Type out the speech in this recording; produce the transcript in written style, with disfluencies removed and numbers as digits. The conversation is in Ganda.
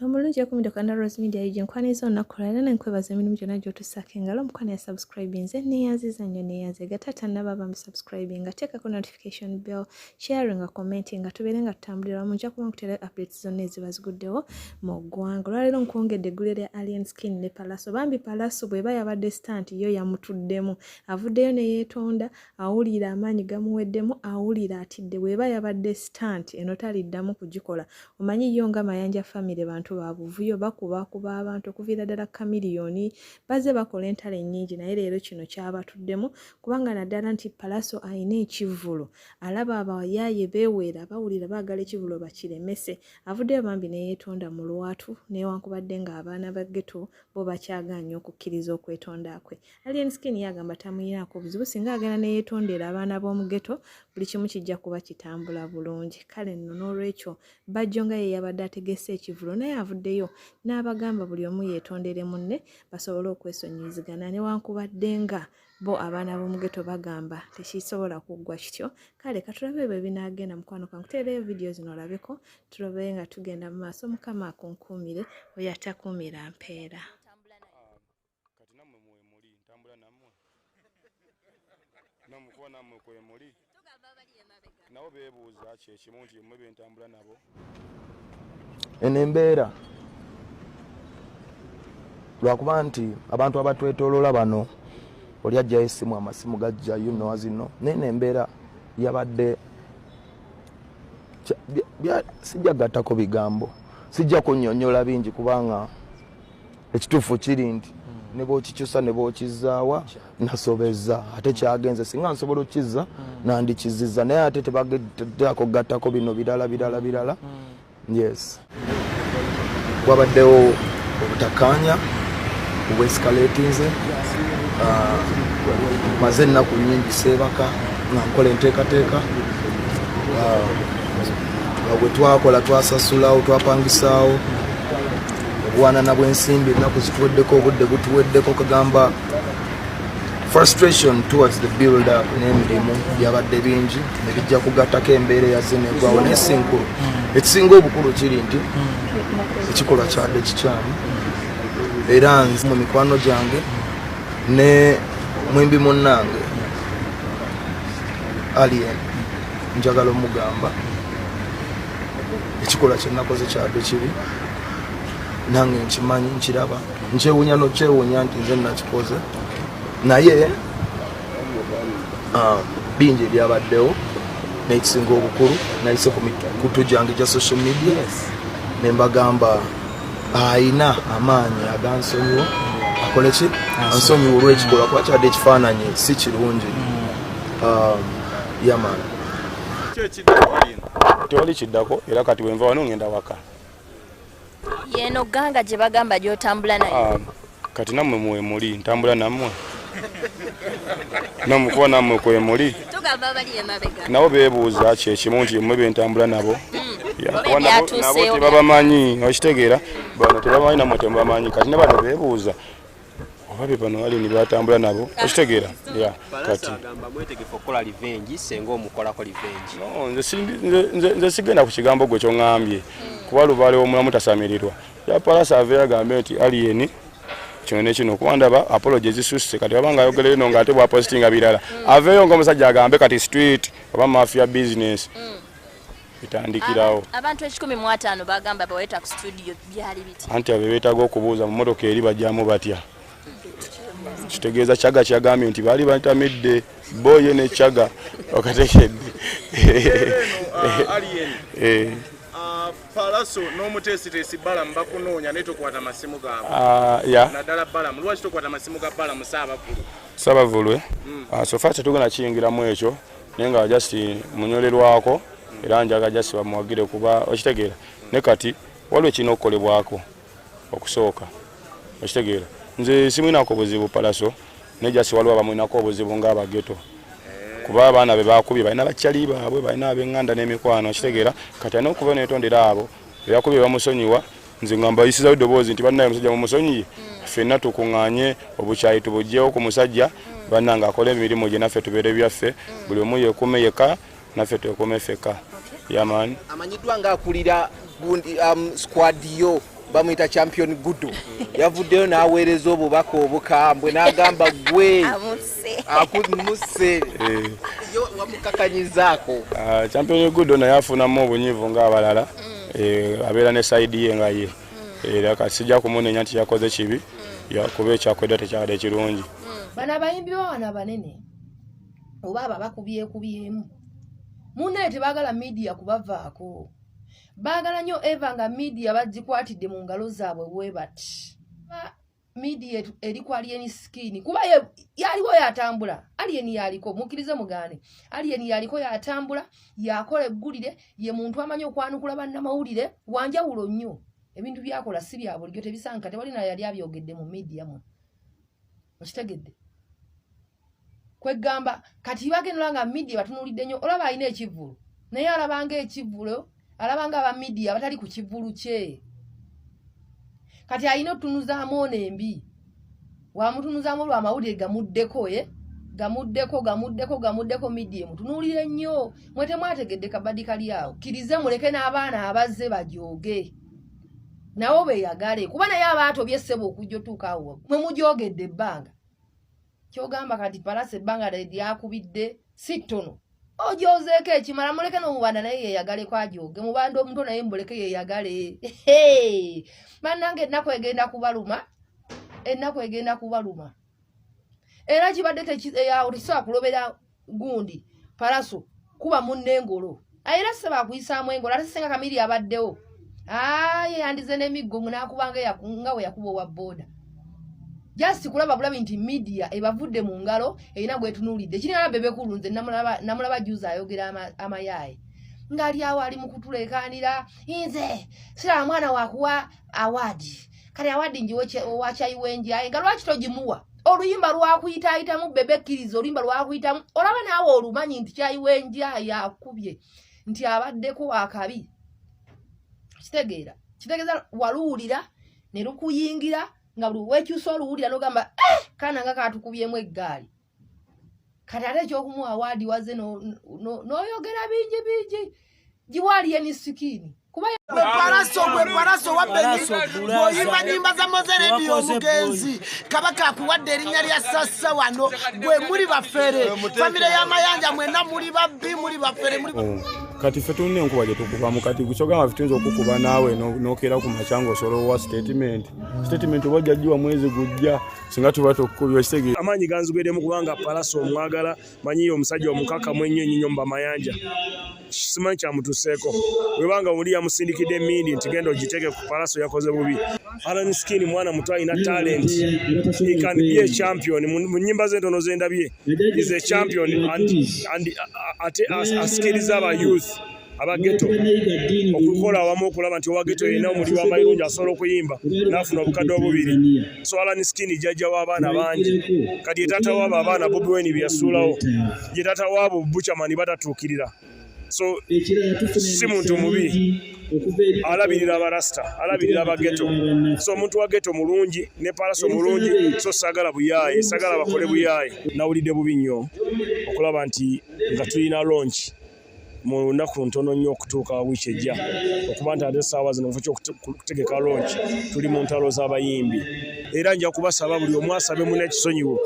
Omulungi okumidde ku Rose Media ije nkwaniza onakolera nenkwebaza emirimu gyonna gy'otusaako engalo omukwano ya subscribing nze neeyanziza nnyo neeyanze gatata naba subscribing teekako notification bell sharing commenting nga tubeere nga tutambulira wamu nja kuba nkutera updates zonna eziba ziguddewo mu ggwanga. Olwaleero nkwongedde eggulire lya AlienSkin ne Pallaso. Bambi Pallaso bw'eba yabadde stand yo yamutuddemu avuddeyo ne yeetonda awulira amaanyi gamuweddemu awulira atidde bw'eba yabadde stand eno taliddamu kugikola. Omanyi yo nga Mayanja family bantu babuvuyo bakubakuba abantu okuviira ddala kamiliyoni baze bakola entale nnyingi naye leero kino kyabatuddemu kubanga naddala nti Pallaso ayina ekivvulo alaba abayaaye beeweera bawulira baagala ekivvulo bakiremese avuddeyo bambi ne yeetonda mu lwatu newankubadde ng'abaana ba ghetto bo bakyaganyi okukkiriza okwetonda kwe. AlienSkin yagamba tamuyinaako obuzibu singa agenda ne yeetondera abaana b'omu ghetto buli kimu kijja kuba kitambula bulungi. Kale nno n'olwekyo bajjo nga ye yabadde ategese ekivvulo naye avuddeyo n'abagamba buli omu yeetondere munne basobole okwesonyiyizigana newankubadde nga bo abaana b'omu ghetto bagamba tekisobola kuggwa kityo. Kale katulabe bwe binaagenda mukwano kwange kuteereyo vidiyo zino olabeko tulabe nga tugenda mu maaso mukama akunkuumire oyo atakuumira mpeera. Kati nammwe muli ntambula nammwe namukuba nammwe kwemuli nabo beebuuza kyekimu nti mmwe bentambula nabo eno embeera lwakuba nti abantu abatwetooloola bano oli ajjayo essimu amasimu gajjayo nowa zino nene embeera yabadde sijja gattako bigambo sijja kunnyonnyola bingi kubanga ekituufu kiri nti ne bw'okikyusa ne bw'okizaawa nasobezza ate kyagenze singa nsobola okukizza nandikizizza naye ate tebageddako gattako bino birala yes wabaddewo obutakkaanya obwescalatinze maze ennaku nnyingi seebaka nga nkola enteekateeka bwe twakola twasasulawo twapangisaawo obuwanana bw'ensimbi ennaku zituweddeko obudde butuweddeko kagamba frustration towards the build up n'emirimu byabadde bingi nebijja kugattako embeera eyazinegwawo naye sinkulu ekisinga obukulu kiri nti ekikolwa kyadde kikyamu era nze mu mikwano gyange ne mwembi munnange Alien njagala omugamba ekikolwa kyenakoze kyadde kibi nange nkimanyi nkiraba nkyewuunya nokyewuunya nti nze nakikoze naye bingi byabaddewo n'ekisinga obukulu nayise ku mikutu gyange gya social media nembagamba ayina amaanyi agansonyiwa akole ki ansonyiwa olw'ekikolwa kuba kyadde ekifaananyi si kirungi yamaani tewali kiddako era kati bwenva wano ngenda waka yeno ganga gye bagamba gy'otambula naye kati nammwe mwemuli ntambula nammwe namukuba nammwe kwemuli nabo beebuuza kyekimu nti mmwe bentambula nabo nabo tebabamanyi okitegeera bano tebamanyi namwe temubamanyi kati ne bano beebuuza oba be bano Alien batambula nabo okitegeera kati nze sigenda ku kigambo gwe kyoŋŋambye kuba lubaalewo omulamu tasamirirwa ya Pallaso ave agambe nti Alien kino nekino kuba ndaba apology zisusse kati wabanga ayogera eno ng'ate bwapositinga birala aveeyo ng'omusajja agambe kati street oba mafia business bitandikirawo. Abantu 150 bagamba baweeta ku studio byali biti anti abe beetaaga okubuuza mu mmotoka eri bajjamu batya kitegeeza Kyaga kyagambye nti baali batamidde boye ne Kyaga okatekedde Alien Pallaso n'omuteesiteesi Balam bakunoonya naye tokwata masimu gaabwe naddala Balam lwaki tokwata masimu ga Balam Saabavulwe so far tetugenda kiyingiramu ekyo naye nga just munyolerwako era njaga just bamuwagire kuba okitegeera ne kati waliwo ekirina okukolebwako okusooka okitegeera nze simwinako buzibu Pallaso naye just waliwo abamwinako obuzibu ng'abageto kuba abaana be bakubye balina bakyali baabwe balina ab'eŋŋanda n'emikwano okitegeera kati alina okuba neetondera abo beyakubye bamusonyiwa nze ngamba yisizayo eddoboozi nti bannaye omusajja mumusonyiye ffenna tukuŋŋaanye obukyayi tubugyewo ku musajja bannange akola emirimu gye naffe tubeere byaffe buli omu yeekume yeka naffe twekume ffeka yamaani amanyiddwa ng'akulira squad yo bamuyita champion Gudo yavuddeyo n'aweereza obubaka obukambwe n'agamba gwe akumuse yo wamukakanyizaako champion Gudo naye afunamu obunyiivu ng'abalala abeera ne saidi ye nga ye era kati sijja kumunenya nti yakoze kibi kuba ekyakwedda tekyabadde kirungi bano abayimbi bawana banene oba abo bakubyekubyemu munnaye tebaagala midiya kubavaako baagala nnyo eva nga midiya bagikwatidde mu ngalo zaabwe bwe bati midiya eri ku AlienSkin kuba yaliwo yatambula Alien yaliko mukkirize mugaane Alien yaliko yatambula yakola eggulire ye muntu amanyi okwanukula bannamawulire wanjawulo nnyo ebintu byakola si bya bulijjo tebisanka tewali naye yali abyogedde mu midiya mu okitegedde kwegamba kati bagenera nga midiya batunulidde nnyo olaba alina ekivvulu naye alabanga ekivvulo alabanga aba midiya batali ku kivvulu kye kati alina otutunuzaamu ono embi wamutunuzaamu olwo amawulire gamuddeko midiya mutunuulire nnyo mwe temwategedde kabadi kali awo kkirize muleke n'abaana abazze bajooge nawo beeyagale kuba naye abaatobye ssebo okujja otuuka awo mwe mujogedde ebbanga kyogamba kati Pallaso ebbanga lyakubidde si ttono ojozeeko ekimala muleke n'omubanda naye yeeyagaleko ajoge mubanda omuto naye mbuleke yeeyagale bannange ennaku egenda kubaluma era kibadde tekisobola kulobera gundi Pallaso kuba munne engolo era se bakuyisaamu engolo ate singa kamiri abaddewo yandize n'emiggo n'akubanga nga we yakuba owa booda just kulaba bulabi nti midiya ebavudde mu ngalo erina gwetunuulidde kirina bebe kulunze namulaba juzi ayogera amayaaye ngali awo ali mu kutuleekaanira nze sira mwana wakuwa awaadi kale awaadi njiwe owakyayiwenjaye nga lwaki togimuwa oluyimba lwakuyitaayitamu bebe kkiriza oluyimba lwakuyitamu olaba naawe olumanyi nti kyayiwenjaye akubye nti abaddeko akabi kitegeeza waluwulira ne lukuyingira nga buli wekyusa oluwulira n'ogamba kaana nga katukubyemu eggaali kati ate ekyokumuwa awaadi waze n'oyogera bingi giwa AlienSkin kuba Pallaso wabbe nyimba za Mozeredi omugenzi kabaka akuwadde erinnya lya Sassa wano gwe muli bafere famire y'amayanja mwena muli babbi muli bafere kati ffe tulina enkuba gye tukubamu kati kukyogamba ffe tuyinza okukuba naawe n'okeera ku macanga osobola owa statement oba jjajjiwa mwezi gujja singa tuba tukubya ekitegeeza amaanyi ganzigweddemu kubanga Pallaso omwagala manyiyo omusajja omukakamu ennyo ennyinyo mu bamayanja simanyi kyamutuseeko webanga oli yamusindikidde emindi nti genda ogiteeke ku Pallaso yakoze bubi AlienSkin mwana muto alina talent he can be a champion mu nnyimba ze entono zendabye is a champion and ate asikiriza aba youth aba ghetto okukola awamu okulaba nti owa ghetto yina omuli w'amayirungi asobola okuyimba n'afuna obukadde obubiri so AlienSkin jjajja w'abaana bangi kati ye taata w'abo abaana Bobi Wine byasuulawo ye taata w'abo Buchamani batatuukirira so si muntu mubi alabirira abarasta alabirira abageto so omuntu wa ghetto mulungi ne Pallaso mulungi so sagala buyaye sagala bakole buyaye nawulidde bubi nnyo okulaba nti nga tulina launch mu nnaku ntono nnyo okutuuka wiiki ejja okuba nti ate essaawa zino nfu okutegeka launch tuli mu ntalo z'abayimbi era nja kubasaba buli omu asabe munne ekisonyiwo